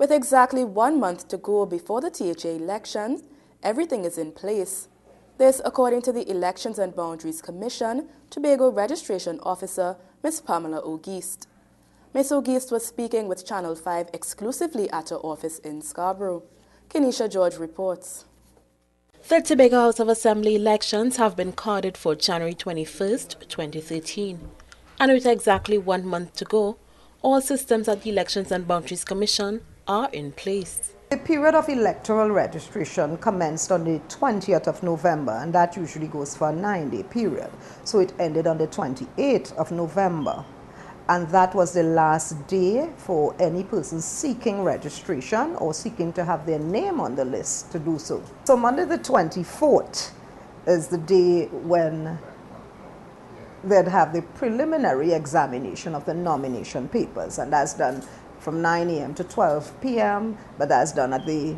With exactly 1 month to go before the THA elections, everything is in place. This, according to the Elections and Boundaries Commission, Tobago Registration Officer, Ms. Pamela Ogiste. Ms. Augeste was speaking with Channel 5 exclusively at her office in Scarborough. Kenisha George reports. The Tobago House of Assembly elections have been carded for January 21st, 2013. And with exactly 1 month to go, all systems at the Elections and Boundaries Commission are in place. The period of electoral registration commenced on the 20th of November, and that usually goes for a 9-day period. So it ended on the 28th of November. And that was the last day for any person seeking registration or seeking to have their name on the list to do so. So Monday the 24th is the day when they'd have the preliminary examination of the nomination papers, and that's done from 9 a.m. to 12 p.m., but that's done at the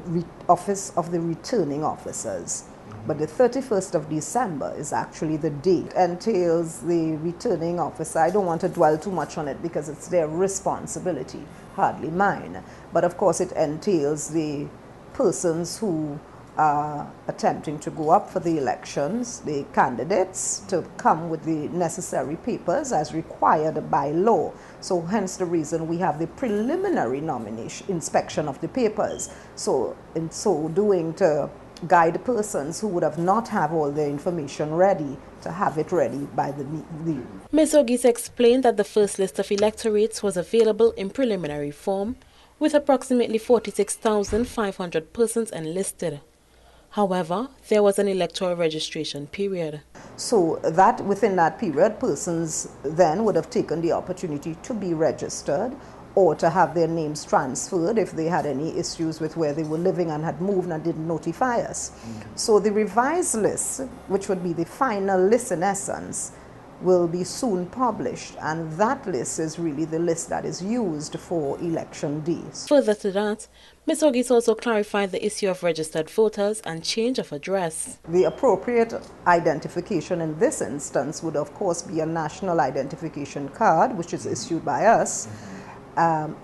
office of the returning officers. But the 31st of December is actually the date. It entails the returning officer. I don't want to dwell too much on it because it's their responsibility, hardly mine. But of course it entails the persons who are attempting to go up for the elections, the candidates, to come with the necessary papers as required by law. So hence the reason we have the preliminary nomination inspection of the papers. So in so doing, to guide persons who would have not have all their information ready to have it ready by the Ms. Ogiste explained that the first list of electorates was available in preliminary form with approximately 46,500 persons enlisted. However, there was an electoral registration period. So that within that period, persons then would have taken the opportunity to be registered or to have their names transferred if they had any issues with where they were living and had moved and didn't notify us. So the revised list, which would be the final list in essence, will be soon published, and that list is really the list that is used for election days. Further to that, Ms. Ogiste also clarified the issue of registered voters and change of address. The appropriate identification in this instance would of course be a national identification card, which is issued by us,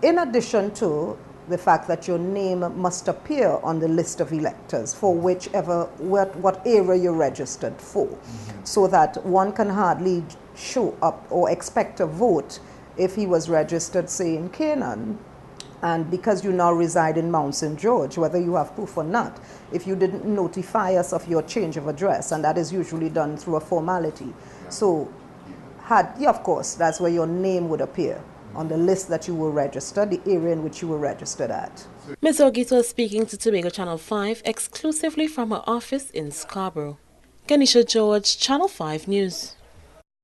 in addition to the fact that your name must appear on the list of electors for what area you're registered for, so that one can hardly show up or expect to vote if he was registered, say, in Canaan, and because you now reside in Mount St. George, whether you have proof or not, if you didn't notify us of your change of address, and that is usually done through a formality. So, of course, that's where your name would appear on the list that you were registered, the area in which you were registered at. Ms. Ogiste was speaking to Tobago Channel 5 exclusively from her office in Scarborough. Kenisha George, Channel 5 News.